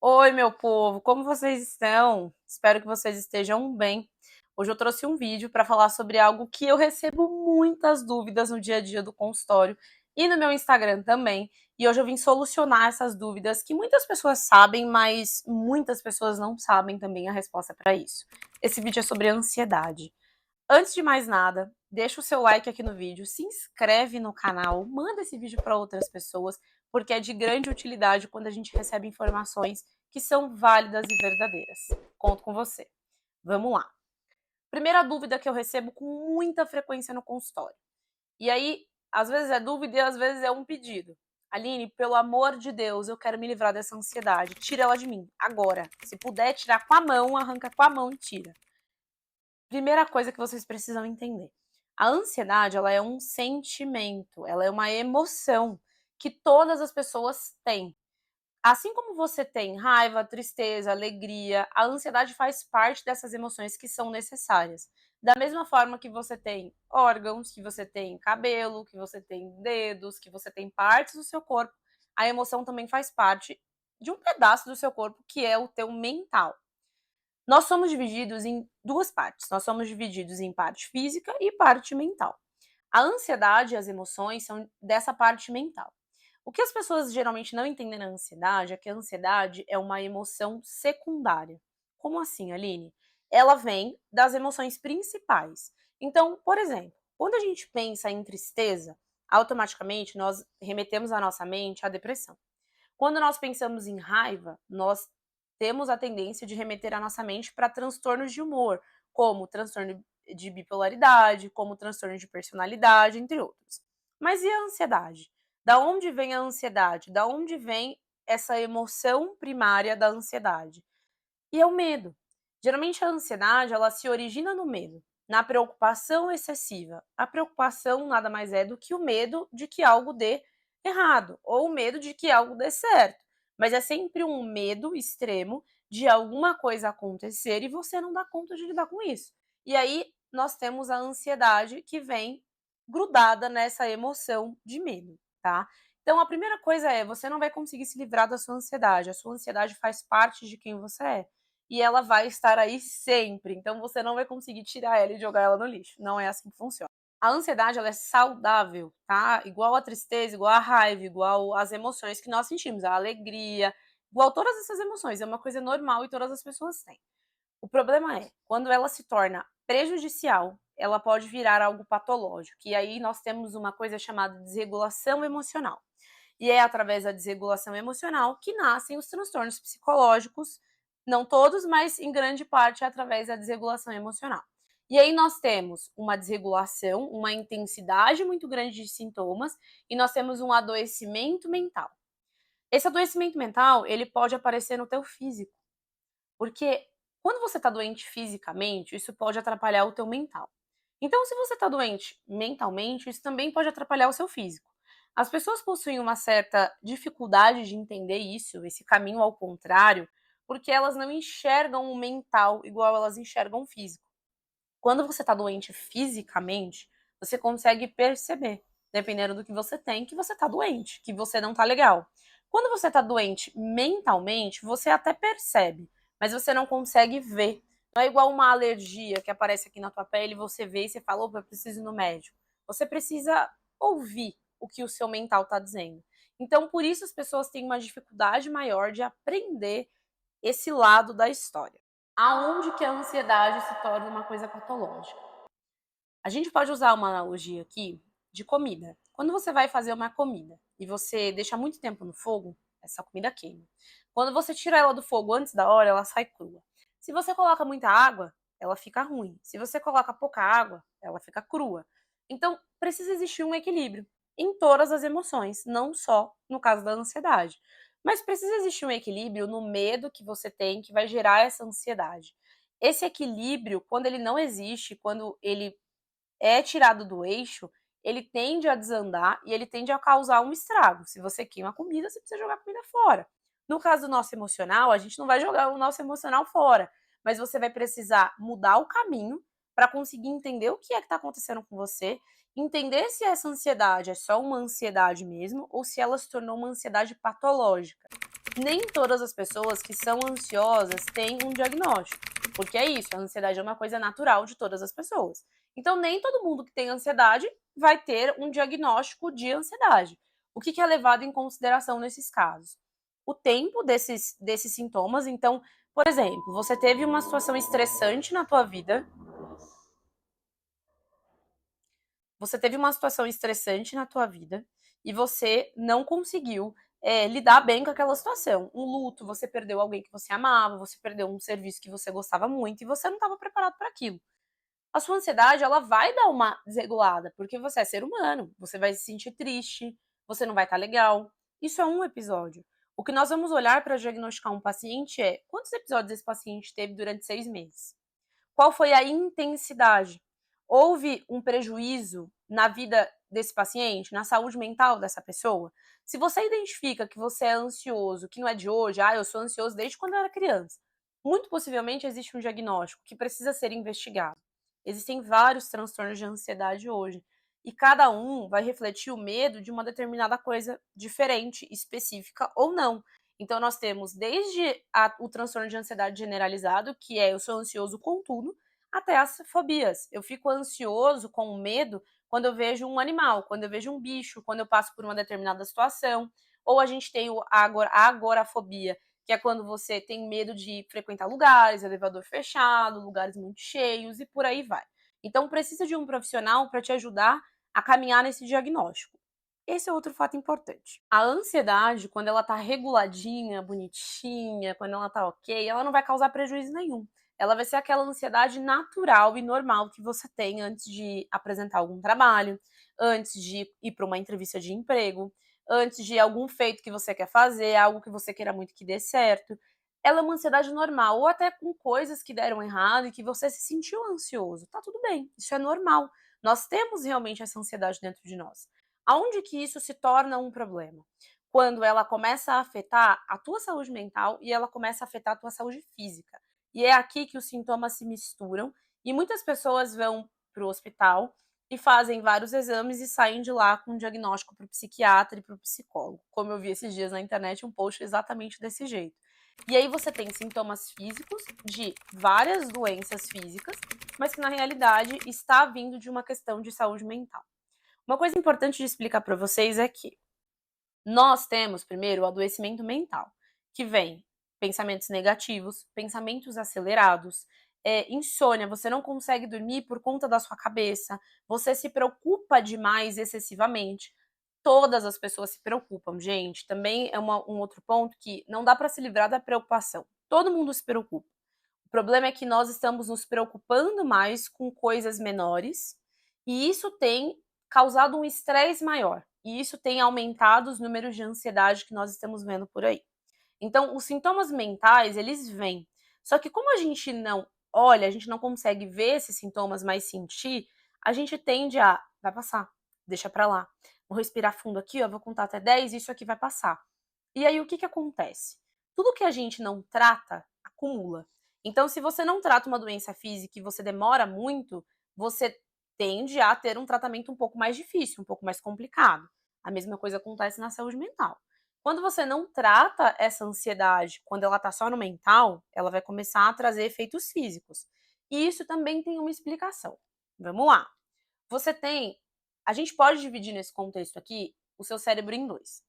Oi, meu povo, como vocês estão? Espero que vocês estejam bem. Hoje eu trouxe um vídeo para falar sobre algo que eu recebo muitas dúvidas no dia a dia do consultório e no meu Instagram também. E hoje eu vim solucionar essas dúvidas que muitas pessoas sabem, mas muitas pessoas não sabem também a resposta para isso. Esse vídeo é sobre ansiedade. Antes de mais nada, deixa o seu like aqui no vídeo, se inscreve no canal, manda esse vídeo para outras pessoas, porque é de grande utilidade quando a gente recebe informações que são válidas e verdadeiras. Conto com você. Vamos lá. Primeira dúvida que eu recebo com muita frequência no consultório. E aí, às vezes é dúvida e às vezes é um pedido. Aline, pelo amor de Deus, eu quero me livrar dessa ansiedade. Tira ela de mim, agora. Se puder tirar com a mão, arranca com a mão e tira. Primeira coisa que vocês precisam entender. A ansiedade, ela é um sentimento, ela é uma emoção que todas as pessoas têm. Assim como você tem raiva, tristeza, alegria, a ansiedade faz parte dessas emoções que são necessárias. Da mesma forma que você tem órgãos, que você tem cabelo, que você tem dedos, que você tem partes do seu corpo, a emoção também faz parte de um pedaço do seu corpo que é o teu mental. Nós somos divididos em duas partes. Nós somos divididos em parte física e parte mental. A ansiedade e as emoções são dessa parte mental. O que as pessoas geralmente não entendem na ansiedade é que a ansiedade é uma emoção secundária. Como assim, Aline? Ela vem das emoções principais. Então, por exemplo, quando a gente pensa em tristeza, automaticamente nós remetemos a nossa mente à depressão. Quando nós pensamos em raiva, nós temos a tendência de remeter a nossa mente para transtornos de humor, como transtorno de bipolaridade, como transtorno de personalidade, entre outros. Mas e a ansiedade? Da onde vem a ansiedade? Da onde vem essa emoção primária da ansiedade? E é o medo. Geralmente a ansiedade, ela se origina no medo, na preocupação excessiva. A preocupação nada mais é do que o medo de que algo dê errado, ou o medo de que algo dê certo. Mas é sempre um medo extremo de alguma coisa acontecer e você não dá conta de lidar com isso. E aí nós temos a ansiedade que vem grudada nessa emoção de medo, tá? Então a primeira coisa é, você não vai conseguir se livrar da sua ansiedade. A sua ansiedade faz parte de quem você é e ela vai estar aí sempre. Então você não vai conseguir tirar ela e jogar ela no lixo. Não é assim que funciona. A ansiedade, ela é saudável, tá? Igual a tristeza, igual a raiva, igual as emoções que nós sentimos, a alegria, igual todas essas emoções. É uma coisa normal e todas as pessoas têm. O problema é, quando ela se torna prejudicial, ela pode virar algo patológico. E aí nós temos uma coisa chamada desregulação emocional. E é através da desregulação emocional que nascem os transtornos psicológicos, não todos, mas em grande parte é através da desregulação emocional. E aí nós temos uma desregulação, uma intensidade muito grande de sintomas e nós temos um adoecimento mental. Esse adoecimento mental, ele pode aparecer no teu físico, porque quando você está doente fisicamente, isso pode atrapalhar o teu mental. Então, se você está doente mentalmente, isso também pode atrapalhar o seu físico. As pessoas possuem uma certa dificuldade de entender isso, esse caminho ao contrário, porque elas não enxergam o mental igual elas enxergam o físico. Quando você está doente fisicamente, você consegue perceber, dependendo do que você tem, que você está doente, que você não está legal. Quando você está doente mentalmente, você até percebe, mas você não consegue ver. Não é igual uma alergia que aparece aqui na tua pele, você vê e você fala, opa, eu preciso ir no médico. Você precisa ouvir o que o seu mental está dizendo. Então, por isso as pessoas têm uma dificuldade maior de aprender esse lado da história. Aonde que a ansiedade se torna uma coisa patológica? A gente pode usar uma analogia aqui de comida. Quando você vai fazer uma comida e você deixa muito tempo no fogo, essa comida queima. Quando você tira ela do fogo antes da hora, ela sai crua. Se você coloca muita água, ela fica ruim. Se você coloca pouca água, ela fica crua. Então, precisa existir um equilíbrio em todas as emoções, não só no caso da ansiedade. Mas precisa existir um equilíbrio no medo que você tem que vai gerar essa ansiedade. Esse equilíbrio, quando ele não existe, quando ele é tirado do eixo, ele tende a desandar e ele tende a causar um estrago. Se você queima a comida, você precisa jogar a comida fora. No caso do nosso emocional, a gente não vai jogar o nosso emocional fora, mas você vai precisar mudar o caminho para conseguir entender o que é que está acontecendo com você, entender se essa ansiedade é só uma ansiedade mesmo ou se ela se tornou uma ansiedade patológica. Nem todas as pessoas que são ansiosas têm um diagnóstico, porque é isso, a ansiedade é uma coisa natural de todas as pessoas. Então, nem todo mundo que tem ansiedade vai ter um diagnóstico de ansiedade. O que é levado em consideração nesses casos? O tempo desses sintomas. Então, por exemplo, você teve uma situação estressante na tua vida, e você não conseguiu lidar bem com aquela situação. Um luto, você perdeu alguém que você amava, você perdeu um serviço que você gostava muito e você não estava preparado para aquilo. A sua ansiedade, ela vai dar uma desregulada, porque você é ser humano, você vai se sentir triste, você não vai estar legal. Isso é um episódio. O que nós vamos olhar para diagnosticar um paciente é quantos episódios esse paciente teve durante 6 meses. Qual foi a intensidade? Houve um prejuízo na vida desse paciente, na saúde mental dessa pessoa? Se você identifica que você é ansioso, que não é de hoje, eu sou ansioso desde quando eu era criança, muito possivelmente existe um diagnóstico que precisa ser investigado. Existem vários transtornos de ansiedade hoje, e cada um vai refletir o medo de uma determinada coisa diferente, específica ou não. Então, nós temos desde o transtorno de ansiedade generalizado, que é eu sou ansioso com tudo, até as fobias. Eu fico ansioso, com medo, quando eu vejo um animal, quando eu vejo um bicho, quando eu passo por uma determinada situação. Ou a gente tem a agorafobia, que é quando você tem medo de frequentar lugares, elevador fechado, lugares muito cheios e por aí vai. Então, precisa de um profissional para te ajudar a caminhar nesse diagnóstico. Esse é outro fato importante. A ansiedade, quando ela tá reguladinha, bonitinha, quando ela tá ok, ela não vai causar prejuízo nenhum. Ela vai ser aquela ansiedade natural e normal que você tem antes de apresentar algum trabalho, antes de ir para uma entrevista de emprego, antes de algum feito que você quer fazer, algo que você queira muito que dê certo. Ela é uma ansiedade normal, ou até com coisas que deram errado e que você se sentiu ansioso. Tá tudo bem, isso é normal. Nós temos realmente essa ansiedade dentro de nós. Aonde que isso se torna um problema? Quando ela começa a afetar a tua saúde mental e ela começa a afetar a tua saúde física. E é aqui que os sintomas se misturam e muitas pessoas vão para o hospital e fazem vários exames e saem de lá com um diagnóstico para o psiquiatra e para o psicólogo. Como eu vi esses dias na internet, um post exatamente desse jeito. E aí você tem sintomas físicos de várias doenças físicas, mas que na realidade está vindo de uma questão de saúde mental. Uma coisa importante de explicar para vocês é que nós temos, primeiro, o adoecimento mental, que vem pensamentos negativos, pensamentos acelerados, insônia, você não consegue dormir por conta da sua cabeça, você se preocupa demais excessivamente. Todas as pessoas se preocupam, gente. Também é um outro ponto que não dá para se livrar da preocupação. Todo mundo se preocupa. O problema é que nós estamos nos preocupando mais com coisas menores e isso tem causado um estresse maior. E isso tem aumentado os números de ansiedade que nós estamos vendo por aí. Então, os sintomas mentais, eles vêm. Só que como a gente não olha, a gente não consegue ver esses sintomas, mas sentir, a gente tende a, vai passar, deixa pra lá. Vou respirar fundo aqui, ó, vou contar até 10, isso aqui vai passar. E aí, o que acontece? Tudo que a gente não trata, acumula. Então, se você não trata uma doença física e você demora muito, você tende a ter um tratamento um pouco mais difícil, um pouco mais complicado. A mesma coisa acontece na saúde mental. Quando você não trata essa ansiedade, quando ela tá só no mental, ela vai começar a trazer efeitos físicos. E isso também tem uma explicação. Vamos lá. Você tem. A gente pode dividir nesse contexto aqui o seu cérebro em dois.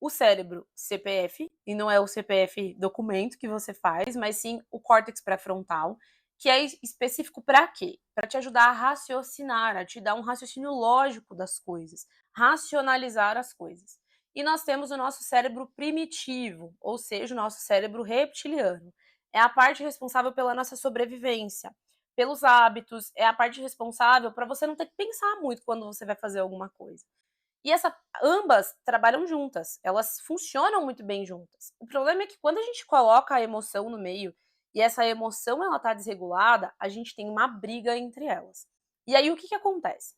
O cérebro CPF, e não é o CPF documento que você faz, mas sim o córtex pré-frontal, que é específico para quê? Para te ajudar a raciocinar, a te dar um raciocínio lógico das coisas, racionalizar as coisas. E nós temos o nosso cérebro primitivo, ou seja, o nosso cérebro reptiliano. É a parte responsável pela nossa sobrevivência, pelos hábitos, é a parte responsável para você não ter que pensar muito quando você vai fazer alguma coisa. E ambas trabalham juntas, elas funcionam muito bem juntas. O problema é que quando a gente coloca a emoção no meio e essa emoção ela tá desregulada, a gente tem uma briga entre elas. E aí o que acontece?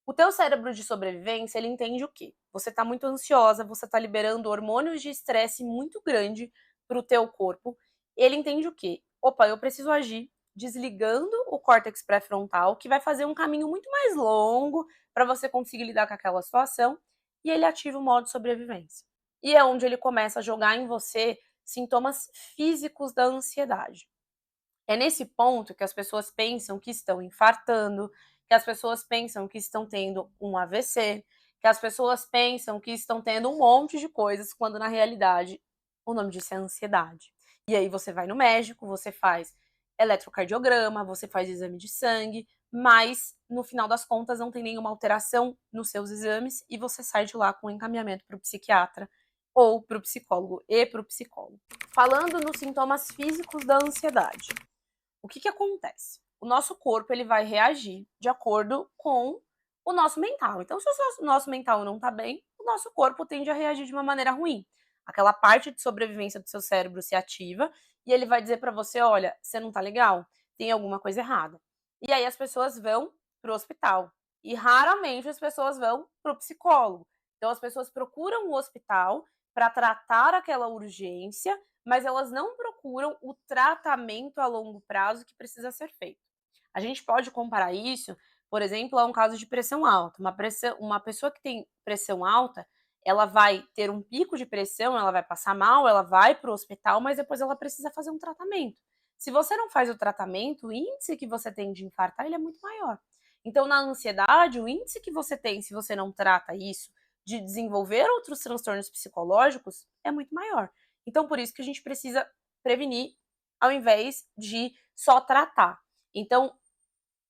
O teu cérebro de sobrevivência, ele entende o quê? Você tá muito ansiosa, você tá liberando hormônios de estresse muito grande pro teu corpo. Ele entende o quê? Opa, eu preciso agir desligando o córtex pré-frontal, que vai fazer um caminho muito mais longo para você conseguir lidar com aquela situação, e ele ativa o modo sobrevivência. e é onde ele começa a jogar em você sintomas físicos da ansiedade. É nesse ponto que as pessoas pensam que estão infartando, que as pessoas pensam que estão tendo um AVC, que as pessoas pensam que estão tendo um monte de coisas, quando na realidade o nome disso é ansiedade. E aí você vai no médico, você faz eletrocardiograma, você faz exame de sangue, mas no final das contas não tem nenhuma alteração nos seus exames e você sai de lá com encaminhamento para o psiquiatra ou para o psicólogo e para o psicólogo. Falando nos sintomas físicos da ansiedade, o que acontece? O nosso corpo ele vai reagir de acordo com o nosso mental. Então, se o nosso mental não está bem, o nosso corpo tende a reagir de uma maneira ruim. Aquela parte de sobrevivência do seu cérebro se ativa e ele vai dizer para você: olha, você não está legal, tem alguma coisa errada. E aí as pessoas vão para o hospital. E raramente as pessoas vão para o psicólogo. Então, as pessoas procuram o hospital para tratar aquela urgência, mas elas não procuram o tratamento a longo prazo que precisa ser feito. A gente pode comparar isso, por exemplo, a um caso de pressão alta. Uma pessoa que tem pressão alta, ela vai ter um pico de pressão, ela vai passar mal, ela vai para o hospital, mas depois ela precisa fazer um tratamento. Se você não faz o tratamento, o índice que você tem de infartar ele é muito maior. Então, na ansiedade, o índice que você tem, se você não trata isso, de desenvolver outros transtornos psicológicos, é muito maior. Então, por isso que a gente precisa prevenir ao invés de só tratar. Então,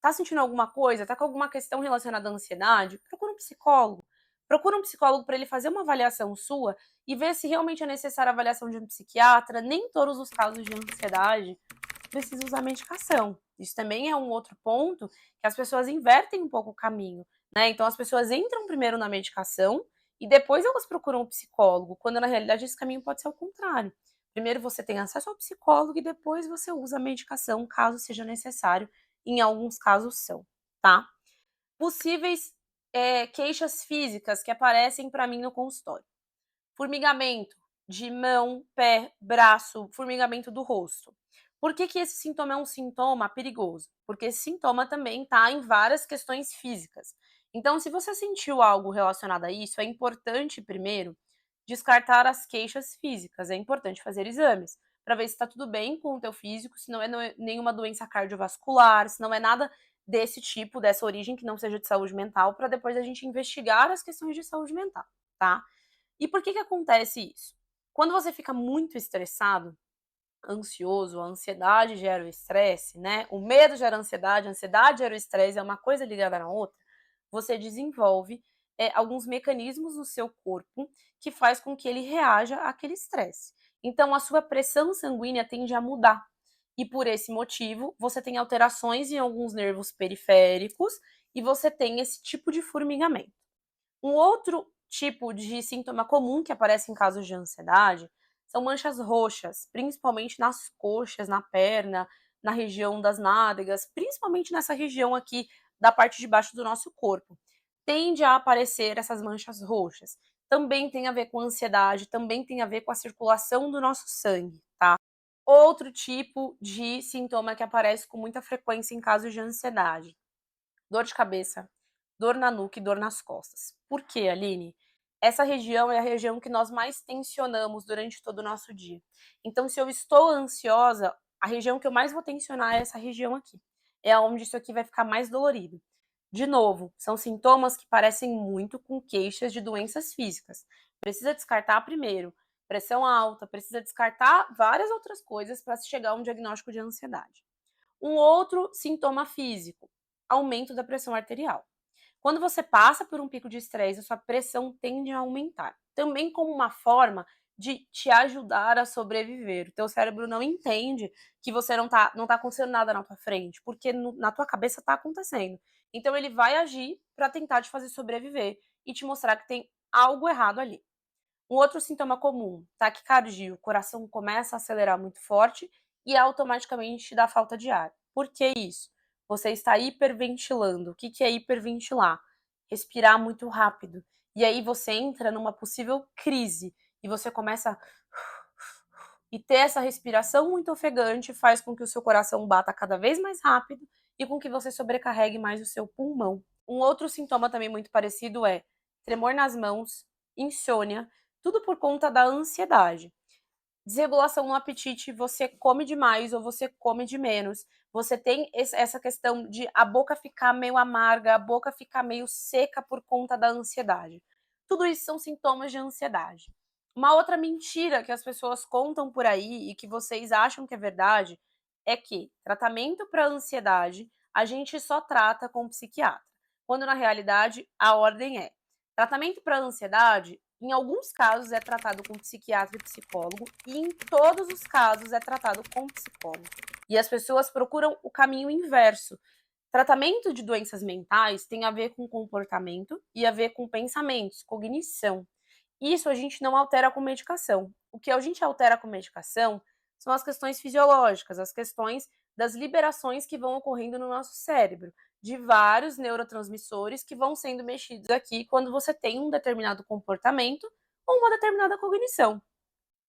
tá sentindo alguma coisa? Tá com alguma questão relacionada à ansiedade? Procura um psicólogo. Procura um psicólogo para ele fazer uma avaliação sua e ver se realmente é necessária a avaliação de um psiquiatra. Nem todos os casos de ansiedade precisam usar medicação. Isso também é um outro ponto que as pessoas invertem um pouco o caminho, né? Então, as pessoas entram primeiro na medicação e depois elas procuram um psicólogo, quando na realidade esse caminho pode ser o contrário. Primeiro você tem acesso ao psicólogo e depois você usa a medicação, caso seja necessário. Em alguns casos são, tá? Possíveis queixas físicas que aparecem para mim no consultório: formigamento de mão, pé, braço, formigamento do rosto. Por que esse sintoma é um sintoma perigoso? Porque esse sintoma também está em várias questões físicas. Então, se você sentiu algo relacionado a isso, é importante primeiro descartar as queixas físicas. É importante fazer exames para ver se está tudo bem com o teu físico, se não é nenhuma doença cardiovascular, se não é nada desse tipo, dessa origem que não seja de saúde mental, para depois a gente investigar as questões de saúde mental, tá? E por que acontece isso? Quando você fica muito estressado, ansioso, a ansiedade gera o estresse, né? O medo gera a ansiedade gera o estresse, é uma coisa ligada na outra. Você desenvolve alguns mecanismos no seu corpo que faz com que ele reaja àquele estresse. Então, a sua pressão sanguínea tende a mudar. E por esse motivo, você tem alterações em alguns nervos periféricos e você tem esse tipo de formigamento. Um outro tipo de sintoma comum que aparece em casos de ansiedade são manchas roxas, principalmente nas coxas, na perna, na região das nádegas, principalmente nessa região aqui da parte de baixo do nosso corpo. Tende a aparecer essas manchas roxas. Também tem a ver com ansiedade, também tem a ver com a circulação do nosso sangue, tá? Outro tipo de sintoma que aparece com muita frequência em casos de ansiedade: dor de cabeça, dor na nuca e dor nas costas. Por quê, Aline? Essa região é a região que nós mais tensionamos durante todo o nosso dia. Então, se eu estou ansiosa, a região que eu mais vou tensionar é essa região aqui. É onde isso aqui vai ficar mais dolorido. De novo, são sintomas que parecem muito com queixas de doenças físicas. Precisa descartar primeiro pressão alta, precisa descartar várias outras coisas para se chegar a um diagnóstico de ansiedade. Um outro sintoma físico: aumento da pressão arterial. Quando você passa por um pico de estresse, a sua pressão tende a aumentar. Também como uma forma de te ajudar a sobreviver. O teu cérebro não entende que você não tá acontecendo nada na tua frente, porque na tua cabeça tá acontecendo. Então ele vai agir para tentar te fazer sobreviver e te mostrar que tem algo errado ali. Um outro sintoma comum: taquicardia. O coração começa a acelerar muito forte e automaticamente te dá falta de ar. Por que isso? Você está hiperventilando. O que é hiperventilar? Respirar muito rápido. E aí você entra numa possível crise e você começa e ter essa respiração muito ofegante faz com que o seu coração bata cada vez mais rápido e com que você sobrecarregue mais o seu pulmão. Um outro sintoma também muito parecido é tremor nas mãos, insônia, Tudo por conta da ansiedade. Desregulação no apetite, você come demais ou você come de menos. Você tem essa questão de a boca ficar meio amarga, a boca ficar meio seca por conta da ansiedade. Tudo isso são sintomas de ansiedade. Uma outra mentira que as pessoas contam por aí e que vocês acham que é verdade é que tratamento para ansiedade a gente só trata com psiquiatra, quando na realidade a ordem é tratamento para ansiedade, em alguns casos é tratado com psiquiatra e psicólogo, e em todos os casos é tratado com psicólogo. E as pessoas procuram o caminho inverso. Tratamento de doenças mentais tem a ver com comportamento e a ver com pensamentos, cognição. Isso a gente não altera com medicação. O que a gente altera com medicação são as questões fisiológicas, as questões das liberações que vão ocorrendo no nosso cérebro, de vários neurotransmissores que vão sendo mexidos aqui quando você tem um determinado comportamento ou uma determinada cognição.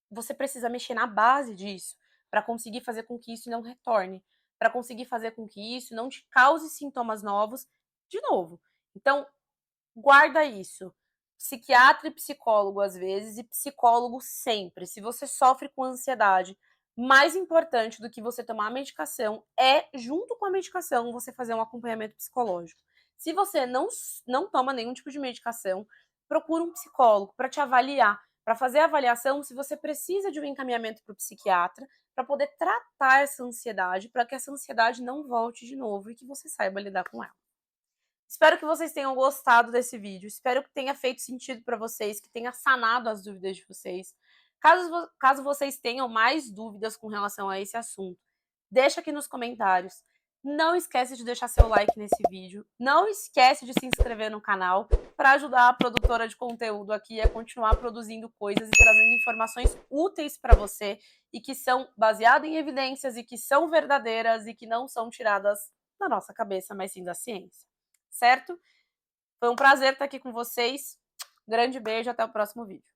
Você precisa mexer na base disso para conseguir fazer com que isso não retorne, para conseguir fazer com que isso não te cause sintomas novos de novo. Então, guarda isso. Psiquiatra e psicólogo às vezes, e psicólogo sempre. Se você sofre com ansiedade, mais importante do que você tomar a medicação é, junto com a medicação, você fazer um acompanhamento psicológico. Se você não toma nenhum tipo de medicação, procura um psicólogo para te avaliar, para fazer a avaliação se você precisa de um encaminhamento para o psiquiatra, para poder tratar essa ansiedade, para que essa ansiedade não volte de novo e que você saiba lidar com ela. Espero que vocês tenham gostado desse vídeo, espero que tenha feito sentido para vocês, que tenha sanado as dúvidas de vocês. Caso vocês tenham mais dúvidas com relação a esse assunto, deixa aqui nos comentários. Não esquece de deixar seu like nesse vídeo, não esquece de se inscrever no canal para ajudar a produtora de conteúdo aqui a continuar produzindo coisas e trazendo informações úteis para você e que são baseadas em evidências e que são verdadeiras e que não são tiradas da nossa cabeça, mas sim da ciência. Certo? Foi um prazer estar aqui com vocês. Grande beijo, até o próximo vídeo.